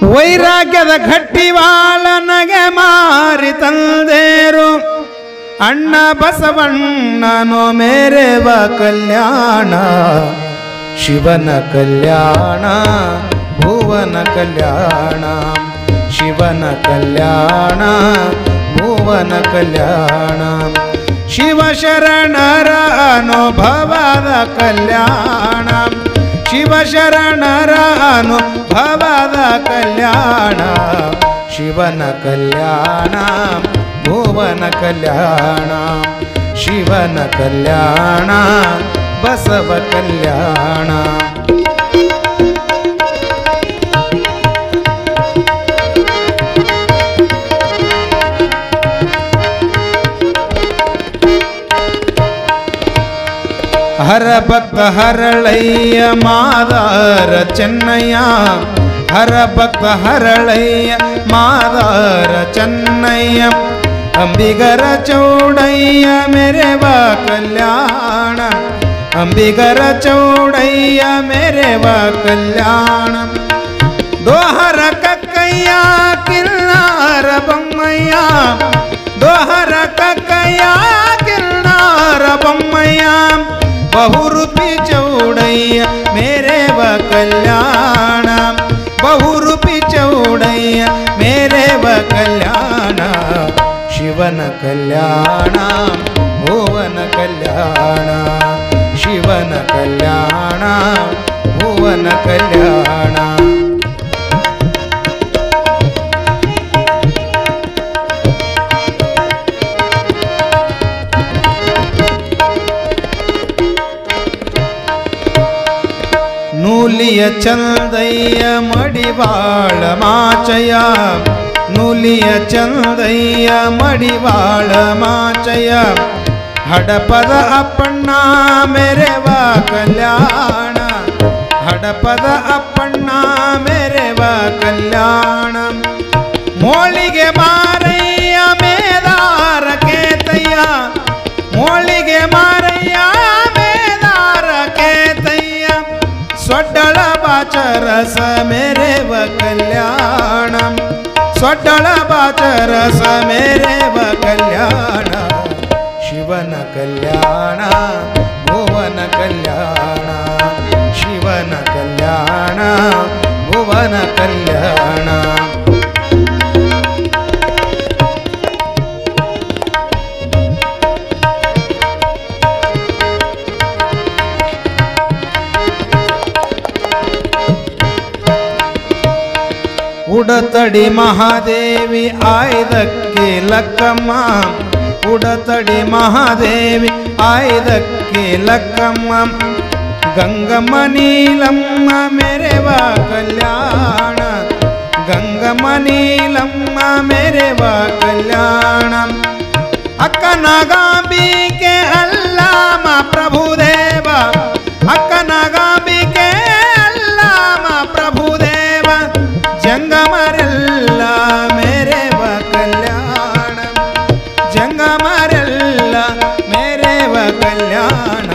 ವೈರಾಗ್ಯದ ಗಟ್ಟಿವಾಳ ನಗೆ ಮಾರಿ ತಂದೇರು ಅಣ್ಣ ಬಸವಣ್ಣನೋ ಮೇರೆವ ಕಲ್ಯಾಣ ಶಿವನ ಕಲ್ಯಾಣ ಭುವನ ಕಲ್ಯಾಣ ಶಿವನ ಕಲ್ಯಾಣ ಭುವನ ಕಲ್ಯಾಣ ಶಿವಶರಣರ ಅನುಭವದ ಕಲ್ಯಾಣ ಶಿವಶರಣರ ಅನುಭವದ ಕಲ್ಯಾಣ ಶಿವನ ಕಲ್ಯಾಣ ಭುವನ ಕಲ್ಯಾಣ ಶಿವನ ಕಲ್ಯಾಣ ಬಸವ ಕಲ್ಯಾಣ ಹರ ಭಕ್ತ ಹರಳಯ್ಯ ಮಾದಾರ ಚೆನ್ನಯ್ಯ ಹರ ಭಕ್ತ ಹರಳಯ್ಯ ಮಾದಾರ ಚೆನ್ನಯ್ಯ ಅಂಬಿಗರ ಚೌಡಯ್ಯ ಮೆರೆವ ಕಲ್ಯಾಣ ಅಂಬಿಗರ ಚೌಡಯ್ಯ ಮೆರೆವ ಕಲ್ಯಾಣ ದೋಹರ ಕಕ್ಕಯ್ಯ ಕಿಲ್ಲಾರ ಬೊಮ್ಮಯ್ಯ ದೋಹರ ಕಕ್ಕಯ್ಯ ಕಿಲ್ಲಾರ ಬೊಮ್ಮಯ್ಯ ಬಹುರೂಪಿ ಚೌಡಯ್ಯ ಮೇರೆವ ಕಲ್ಯಾಣ ಬಹುರೂಪಿ ಚೌಡಯ್ಯ ಮೇರೆವ ಕಲ್ಯಾಣ ಶಿವನ ಕಲ್ಯಾಣ ಭುವನ ಕಲ್ಯಾಣ ಶಿವನ ಕಲ್ಯಾಣ ಭುವನ ಕಲ್ಯಾಣ ನೂಲಿಯ ಚಂದಯ್ಯ ಮಡಿವಾಳ ಮಾಚಯ ನೂಲಿಯ ಚಂದಯ್ಯ ಮಡಿವಾಳ ಮಾಚಯ ಹಡಪದ ಅಪ್ಪಣ್ಣ ಮೆರೆವ ಕಲ್ಯಾಣ ಹಡಪದ ಅಪ್ಪಣ್ಣ ಮೆರೆವ ಕಲ್ಯಾಣ ಮೋಳಿಗೆ ಮಾರಯ್ಯ ಮೇದಾರ ಕೇತಯ್ಯ ಮೋಳಿಗೆ ಮಾರಯ್ಯ ಮೇದಾರ ಕೇತಯ್ಯ ಸೊಡ್ಡಳ ಬಾಚರಸ ಮೇರೆವ ಕಲ್ಯಾಣ ಸೊಡ್ಡಳ ಬಾಚರಸ ಮೇರೆವ ಕಲ್ಯಾಣ ಶಿವನ ಕಲ್ಯಾಣ ಭುವನ ಕಲ್ಯಾಣ ಶಿವನ ಕಲ್ಯಾಣ ಭುವನ ಕಲ್ಯಾಣ ಉಡತಡಿ ಮಹಾದೇವಿ ಆಯ್ದಕ್ಕೆ ಲಕ್ಕಮ್ಮ ಉಡತಡಿ ಮಹಾದೇವಿ ಆಯ್ದಕ್ಕೆ ಲಕ್ಕಮ್ಮ ಗಂಗಮ್ಮ ನೀಲಮ್ಮ ಮೆರೆವ ಕಲ್ಯಾಣ ಗಂಗಮ್ಮ ನೀಲಮ್ಮ ಮೆರೆವ ಕಲ್ಯಾಣ ಅಕ್ಕನಗಾಂಬಿಕೆ ಅಲ್ಲಾಮ ಪ್ರಭುದೇವ ಅಕ್ಕನಗಾಂಬಿಕೆ ಅಲ್ಲಾಮ ಪ್ರಭುದೇವ ಜಂಗಮರೆಲ್ಲ ಮೇರೆವ ಕಲ್ಯಾಣ ಜಂಗಮರೆಲ್ಲ ಮೇರೆವ ಕಲ್ಯಾಣ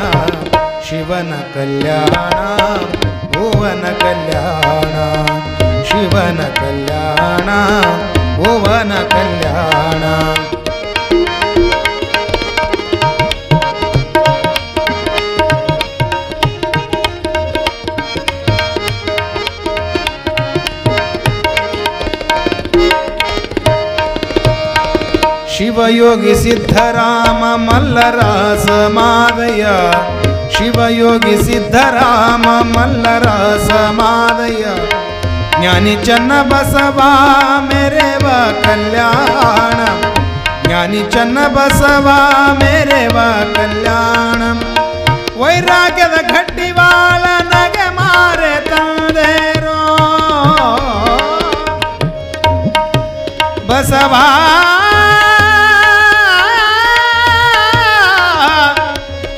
ಶಿವನ ಕಲ್ಯಾಣ ಭುವನ ಕಲ್ಯಾಣ ಶಿವನ ಕಲ್ಯಾಣ ಭುವನ ಕಲ್ಯಾಣ ಶಿವಯೋಗಿ ಸಿದ್ಧರಾಮ ಮಲ್ಲರಾಸ ಮಾದಯ ಶಿವಯೋಗಿ ಸಿದ್ಧರಾಮ ಮಲ್ಲರಾಸ ಮಾದಯ ಜ್ಞಾನಿ ಚನ್ನ ಬಸವ ಮೆರೆವ ಕಲ್ಯಾಣ ಜ್ಞಾನಿ ಚನ್ನ ಬಸವ ಮೆರೆವ ಕಲ್ಯಾಣ ವೈರಾಗ್ಯದ ಗಟ್ಟಿವಾಳ ನಗೆ ಮಾರೆ ತಂದೇರೋ ಬಸವ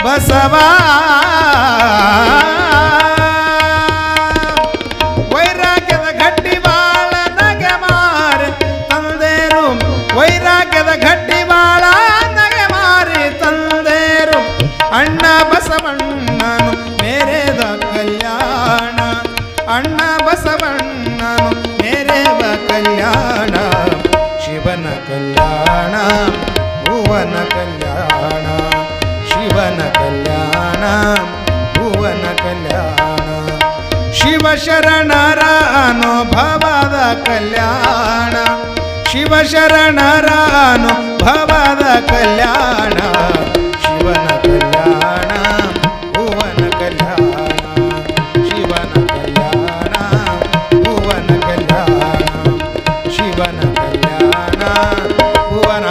ಬಸವ ವೈರಾಗ್ಯದ ಗಟ್ಟಿವಾಳ ನಗೆ ಮಾರಿ ತಂದೇರು ವೈರಾಗ್ಯದ ಗಟ್ಟಿವಾಳ ನಗೆ ಮಾರಿ ತಂದೇರು ಅಣ್ಣ ಬಸವಣ್ಣನು ಮೇರೆದ ಕಲ್ಯಾಣ ಅಣ್ಣ ಬಸವಣ್ಣನು ಮೇರೆವ ಕಲ್ಯಾಣ ಶಿವನ ಕಲ್ಯಾಣ ಭುವನ ಕಲ್ಯಾಣ ಶಿವನ ಕಲ್ಯಾಣ ಭುವನ ಕಲ್ಯಾಣ ಶಿವ ಶರಣರ ಅನುಭವದ ಕಲ್ಯಾಣ ಶಿವ ಶರಣರ ಅನುಭವದ ಕಲ್ಯಾಣ ಶಿವನ ಕಲ್ಯಾಣ ಭುವನ ಕಲ್ಯಾಣ ಶಿವನ ಕಲ್ಯಾಣ ಭುವನ ಕಲ್ಯಾಣ ಶಿವನ ಕಲ್ಯಾಣ ಭುವನ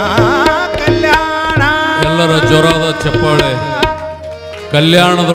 ಕಲ್ಯಾಣ. ಎಲ್ಲರ ಜೋರಾದ ಚಪ್ಪಾಳೆ. ಕಲ್ಯಾಣದ